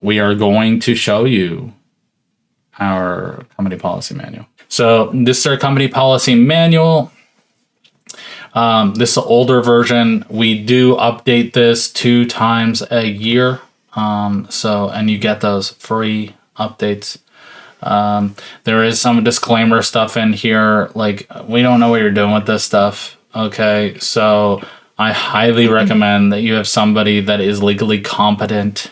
we are going to show you our company policy manual. So this is our company policy manual. This is an older version. We do update this 2 times a year. And you get those free updates. There is some disclaimer stuff in here. Like, we don't know what you're doing with this stuff. Okay. So I highly recommend that you have somebody that is legally competent,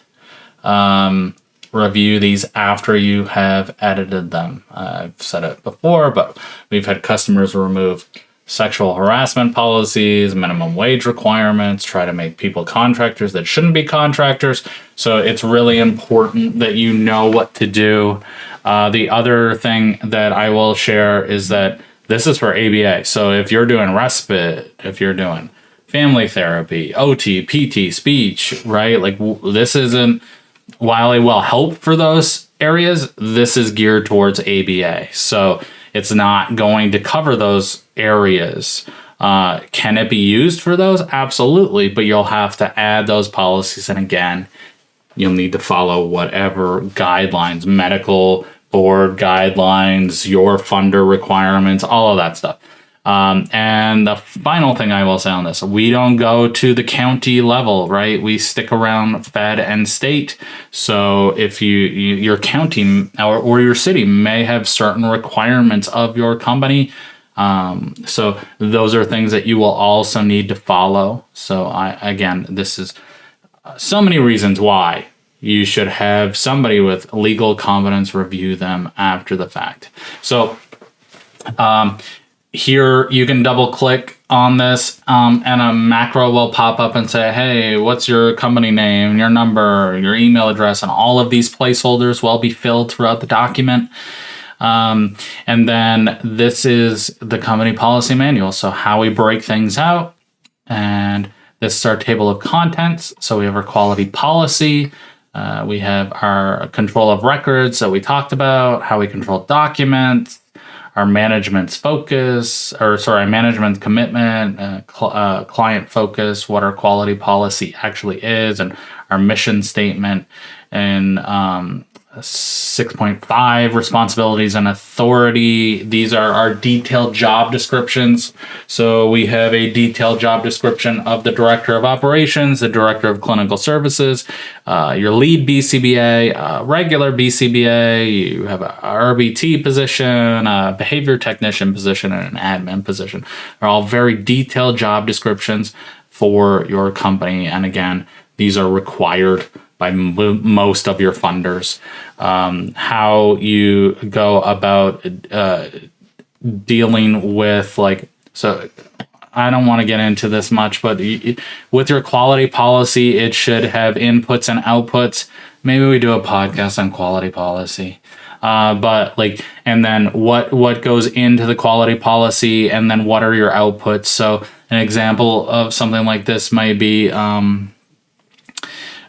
review these after you have edited them. I've said it before, but we've had customers remove sexual harassment policies, minimum wage requirements, try to make people contractors that shouldn't be contractors. So it's really important that you know what to do. The other thing that I will share is that this is for ABA. So if you're doing respite, if you're doing family therapy, OT, PT, speech, right? Like, this isn't, while it will help for those areas, this is geared towards ABA. So it's not going to cover those areas. Can it be used for those? Absolutely. But you'll have to add those policies. And again, you'll need to follow whatever guidelines, medical board guidelines, your funder requirements, all of that stuff. And the final thing I will say on this, we don't go to the county level, right? We stick around fed and state. So if your county or your city may have certain requirements of your company. So those are things that you will also need to follow. So this is so many reasons why you should have somebody with legal competence review them after the fact. So, here you can double click on this, and a macro will pop up and say, hey, what's your company name, your number, your email address, and all of these placeholders will be filled throughout the document. And then this is the company policy manual. So how we break things out. And this is our table of contents. So we have our quality policy. We have our control of records that we talked about, how we control documents, our management's focus, management commitment, client focus, what our quality policy actually is, and our mission statement, and 6.5 responsibilities and authority. These are our detailed job descriptions. So we have a detailed job description of the director of operations, the director of clinical services, your lead BCBA, regular BCBA, you have a RBT position, a behavior technician position, and an admin position. They're all very detailed job descriptions for your company. And again, these are required by most of your funders. How you go about dealing with, so I don't want to get into this much, but with your quality policy, it should have inputs and outputs. Maybe we do a podcast on quality policy. And then what goes into the quality policy, and then what are your outputs? So an example of something like this might be,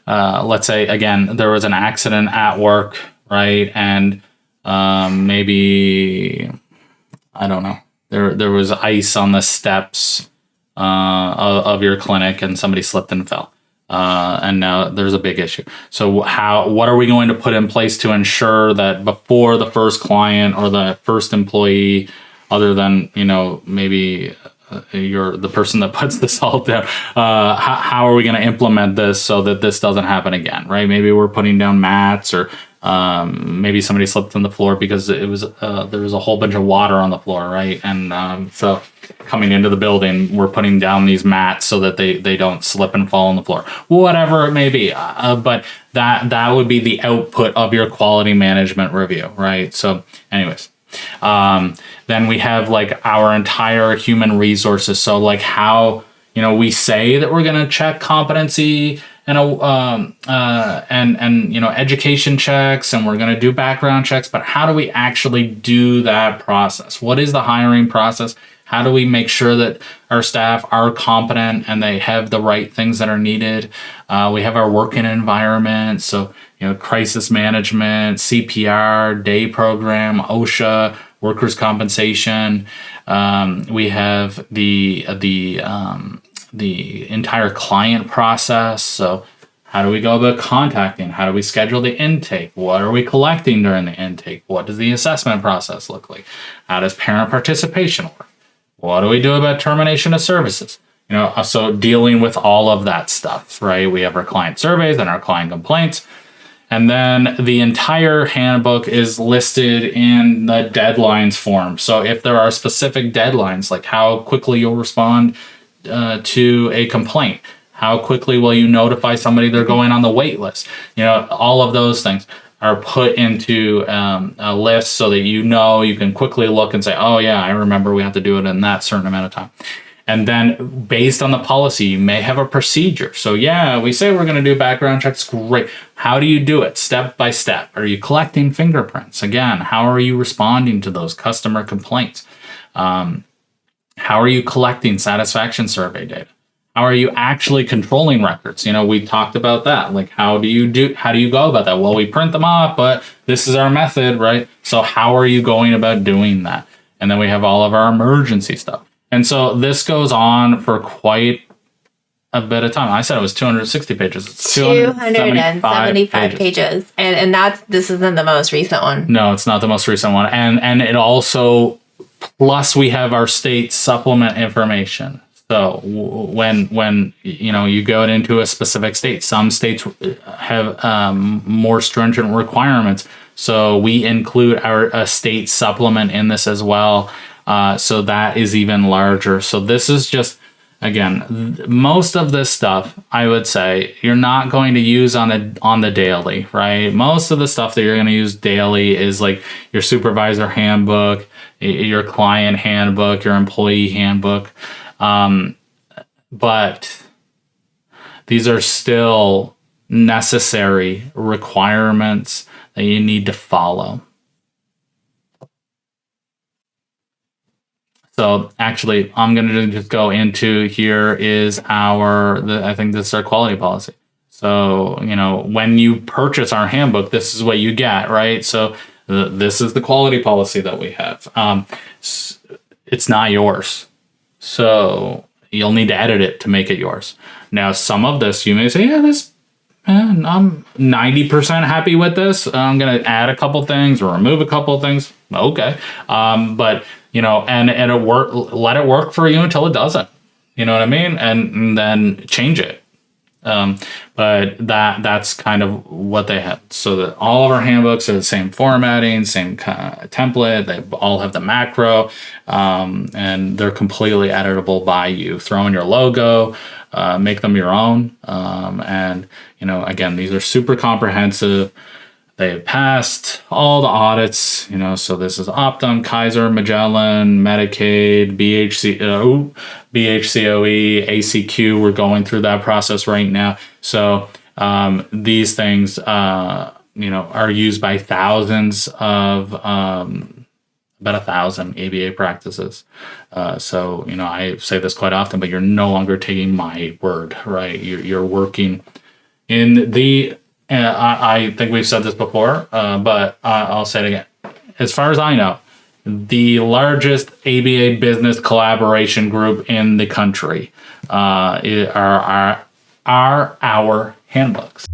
let's say, again, there was an accident at work, right? And maybe, I don't know, there was ice on the steps of your clinic, and somebody slipped and fell. And now there's a big issue. So what are we going to put in place to ensure that before the first client or the first employee, other than, maybe you're the person that puts this all down, how are we going to implement this so that this doesn't happen again, right? Maybe we're putting down mats, or maybe somebody slipped on the floor because it was there was a whole bunch of water on the floor, right? And so coming into the building, we're putting down these mats so that they don't slip and fall on the floor, whatever it may be. But that would be the output of your quality management review, right? So anyways, then we have our entire human resources. So how, we say that we're going to check competency and education checks, and we're going to do background checks, but how do we actually do that process? What is the hiring process? How do we make sure that our staff are competent and they have the right things that are needed? We have our working environment. So, crisis management, CPR, day program, OSHA, workers' compensation. We have the entire client process. So How do we go about contacting? How do we schedule the intake? What are we collecting during the intake? What does the assessment process look like? How does parent participation work? What do we do about termination of services? So dealing with all of that stuff, right? We have our client surveys and our client complaints. And then the entire handbook is listed in the deadlines form. So if there are specific deadlines, like how quickly you'll respond to a complaint, how quickly will you notify somebody they're going on the wait list? All of those things are put into a list so that you can quickly look and say, oh yeah, I remember we have to do it in that certain amount of time. And then based on the policy, you may have a procedure. So yeah, we say we're going to do background checks. Great. How do you do it? Step by step. Are you collecting fingerprints? Again, how are you responding to those customer complaints? How are you collecting satisfaction survey data? How are you actually controlling records? We talked about that. Like, how do you go about that? Well, we print them off, but this is our method, right? So how are you going about doing that? And then we have all of our emergency stuff. And so this goes on for quite a bit of time. I said it was 260 pages. It's 275 pages. And this isn't the most recent one. No, it's not the most recent one. And it also, plus we have our state supplement information. So when you go into a specific state, some states have more stringent requirements. So we include our state supplement in this as well. So that is even larger. So this is just, again, most of this stuff, I would say, you're not going to use on the daily, right? Most of the stuff that you're going to use daily is like your supervisor handbook, your client handbook, your employee handbook. But these are still necessary requirements that you need to follow. So actually, I'm going to just go into here is I think this is our quality policy. So, when you purchase our handbook, this is what you get, right? So this is the quality policy that we have. It's not yours. So you'll need to edit it to make it yours. Now, some of this, you may say, yeah, I'm 90% happy with this. I'm going to add a couple things or remove a couple things. Okay. But, and it let it work for you until it doesn't. You know what I mean? And then change it. But that's kind of what they have. So that all of our handbooks are the same formatting, same template. They all have the macro, and they're completely editable by you. Throw in your logo, make them your own. And again, these are super comprehensive. They've passed all the audits, so this is Optum, Kaiser, Magellan, Medicaid, BHCOE, ACQ. We're going through that process right now. So these things, are used by thousands of, about 1,000 ABA practices. So, I say this quite often, but you're no longer taking my word, right? You're working in the... I think we've said this before, but I'll say it again. As far as I know, the largest ABA business collaboration group in the country are our handbooks.